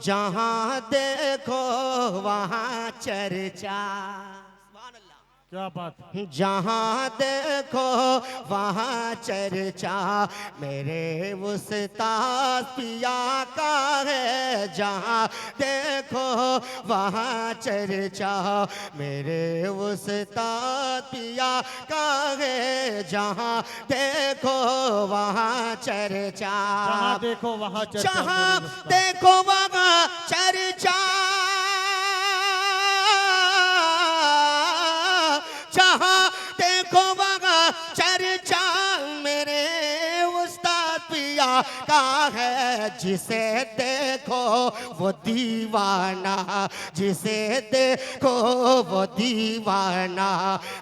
जहाँ देखो वहाँ चर्चा। क्या बात। जहाँ देखो वहाँ चर्चा मेरे उस्ताद पिया का है। जहाँ देखो वहाँ चर्चा मेरे उस्ताद पिया का है। जहाँ देखो वहाँ चर्चा। जहाँ देखो वहाँ चर्चा। जहाँ देखो वहाँ चर्चा। जहाँ देखो वहाँ चर्चा मेरे उस्ताद पिया का है। जिसे देखो वो दीवाना, जिसे देखो वो दीवाना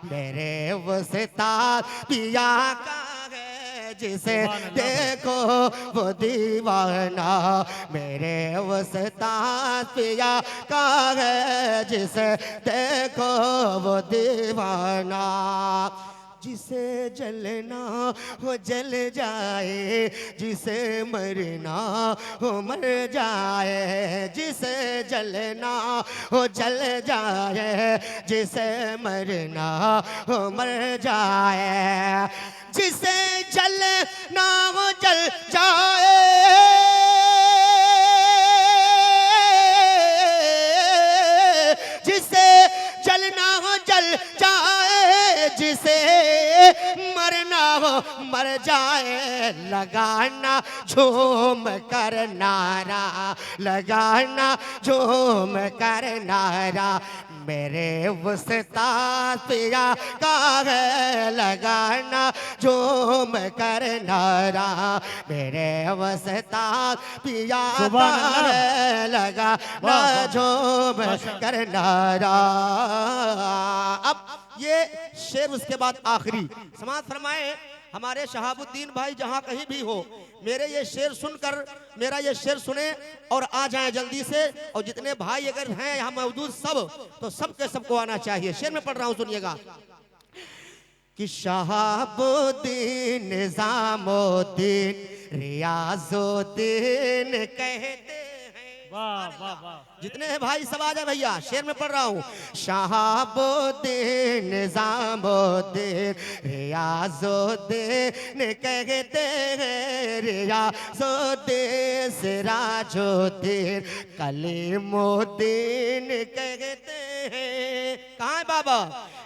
मेरे उस्ताद पिया का है। जिसे देखो वो दीवाना मेरे उस्ताद पिया का है। जिसे देखो वो दीवाना। जिसे जलना हो जल जाए, जिसे मरना हो मर जाए। जिसे जलना हो जल जाए, जिसे मरना हो मर जाए। जिसे जलना हो जल जाए, जिसे जलना हो जल जाए, जिसे मरना हो मर जाए। लगाना झूम कर नारा, लगाना झूम कर नारा मेरे उस्ताद पिया का है। लगाना झूम कर नारा मेरे उस्ताद पिया का है। लगाना झूम कर नारा। अब ये शेर उसके बाद आखिरी समाज फरमाए हमारे शहाबुद्दीन भाई जहां कहीं भी हो, मेरे ये शेर सुनकर, मेरा ये शेर सुने और आ जाएं जल्दी से। और जितने भाई अगर हैं यहाँ मौजूद सब, तो सबके सबको आना चाहिए। शेर में पढ़ रहा हूं, सुनिएगा कि शहाबुद्दीन निजामुद्दीन रियाजुद्दीन कहते हैं। वाह वाह वाह। जितने हैं भाई सब आ जाए भैया। शेर में पढ़ रहा हूँ। शहाबुद्दीन निजामुद्दीन रियाजुद्दीन कहते हैं। रियाजुद्दीन सिराजुद्दीन कलीमुद्दीन कहते हैं। कहाँ है बाबा?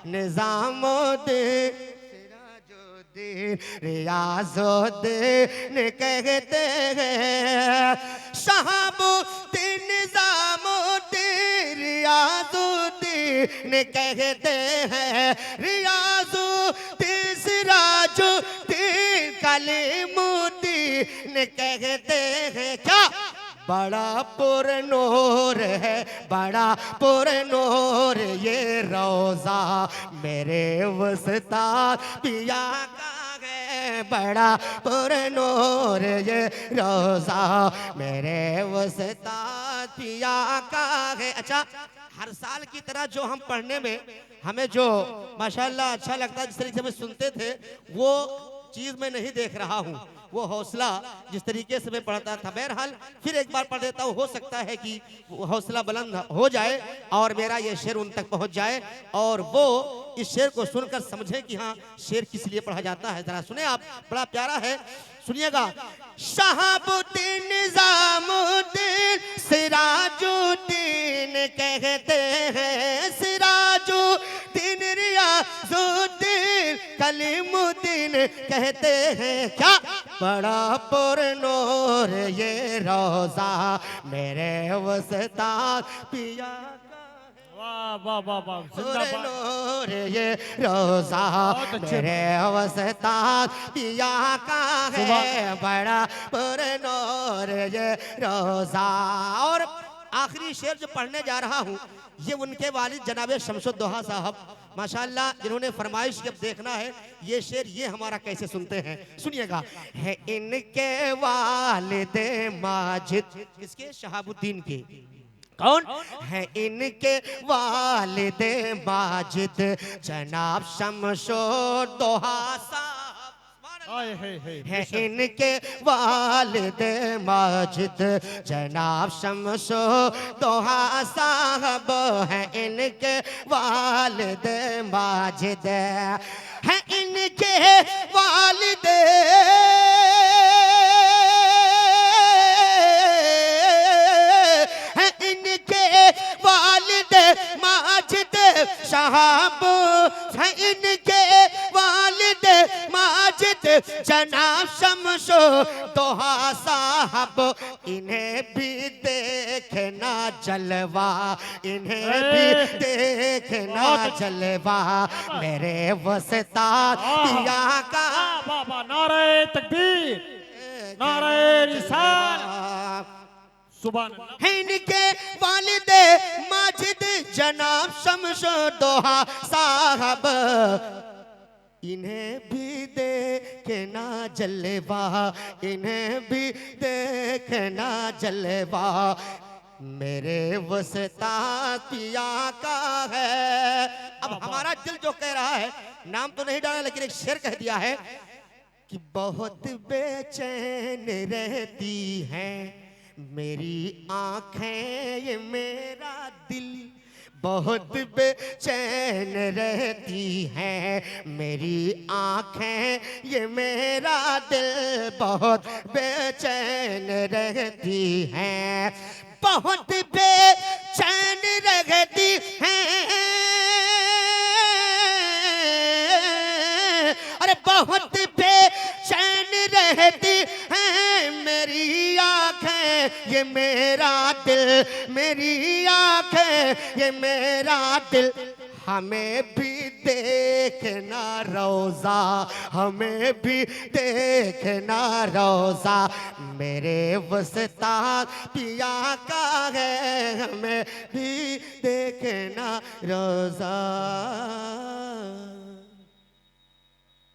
निजामुद्दीन रियाजुद्दीन कहते हैं। शहाबुद्दीन निजामुद्दीन रियाजुद्दीन कहते हैं। रियाजुद्दीन सिराजुद्दीन कलीमुद्दीन कहते हैं। क्या बड़ा पुरनूर है, बड़ा पुरनूर ये रोज़ा मेरे उस्ताद पिया का है। बड़ा पुरनूर ये रोज़ा मेरे उस्ताद पिया का है। अच्छा, हर साल की तरह जो हम पढ़ने में हमें जो माशाल्लाह अच्छा लगता है, जिस तरीके से हम सुनते थे, वो चीज़ मैं नहीं देख रहा हूँ। वो हौसला जिस तरीके से मैं पढ़ता था, बहरहाल फिर एक बार पढ़ देता हूँ। हो सकता है कि हौसला बुलंद हो जाए और मेरा ये शेर उन तक पहुँच जाए और वो इस शेर को सुनकर समझे कि हाँ शेर किस लिए पढ़ा जाता है। जरा सुने आप, बड़ा प्यारा है, सुनिएगा। शहाबुद्दीन निजामुद्दीन सिराजुद्दीन कहते हैं। सिराजुद्दीन रियाजुद्दीन कलीमुद्दीन कहते हैं। क्या बड़ा पुरनूर ये रोज़ा मेरे उस्ताद पिया। वाह वाह वाह वाह। पुरनूर ये रोज़ा मेरे उस्ताद पिया का है। बड़ा पुरनूर ये रोज़ा। और आखिरी शेर जो पढ़ने जा रहा हूँ, ये उनके वालिद जनाबे शमसुद्दोहा साहब माशाल्लाह, जिन्होंने फरमाइश जब देखना है ये शेर, ये हमारा कैसे सुनते हैं, सुनिएगा। है इनके वालिद माजिद, किसके? शहाबुद्दीन के। कौन है? इनके वालिद माजिद जनाब शमसुद्दोहा साहब। आए है है इनके वालिद माजिद जनाब शमशो दोहा साहब है इनके वालिद माजिद है इनके वालिद है इनके वालिद माजिद साहब है इनके वालिद माजिद जनाब शमशो दोहा साहब इन्हें भी देखना जलवा इन्हें भी देखना जलवा मेरे वस्ताद पिया का बाबा नारे तकबीर नारे रिसालत सुभान अल्लाह है इनके वालिद माजिद जनाब शमशो दोहा साहब इन्हें भी देखना जलवा इन्हें भी देखना जलवा मेरे वस्ताद पिया का है। अब हमारा दिल जो कह रहा है नाम तो नहीं डाला लेकिन एक शेर कह दिया है कि बहुत बेचैन रहती हैं मेरी आंखें ये मेरा दिल बहुत बेचैन रहती हैं मेरी आंखें ये मेरा दिल बहुत बेचैन रहती हैं बहुत बेचैन रहती हैं अरे बहुत बेचैन रहती हैं मेरी आंखें ये मेरा दिल मेरी आंखें ये मेरा दिल हमें भी देखना रोजा हमें भी देखना रोजा मेरे वस्ताद पिया का है हमें भी देखना रोजा।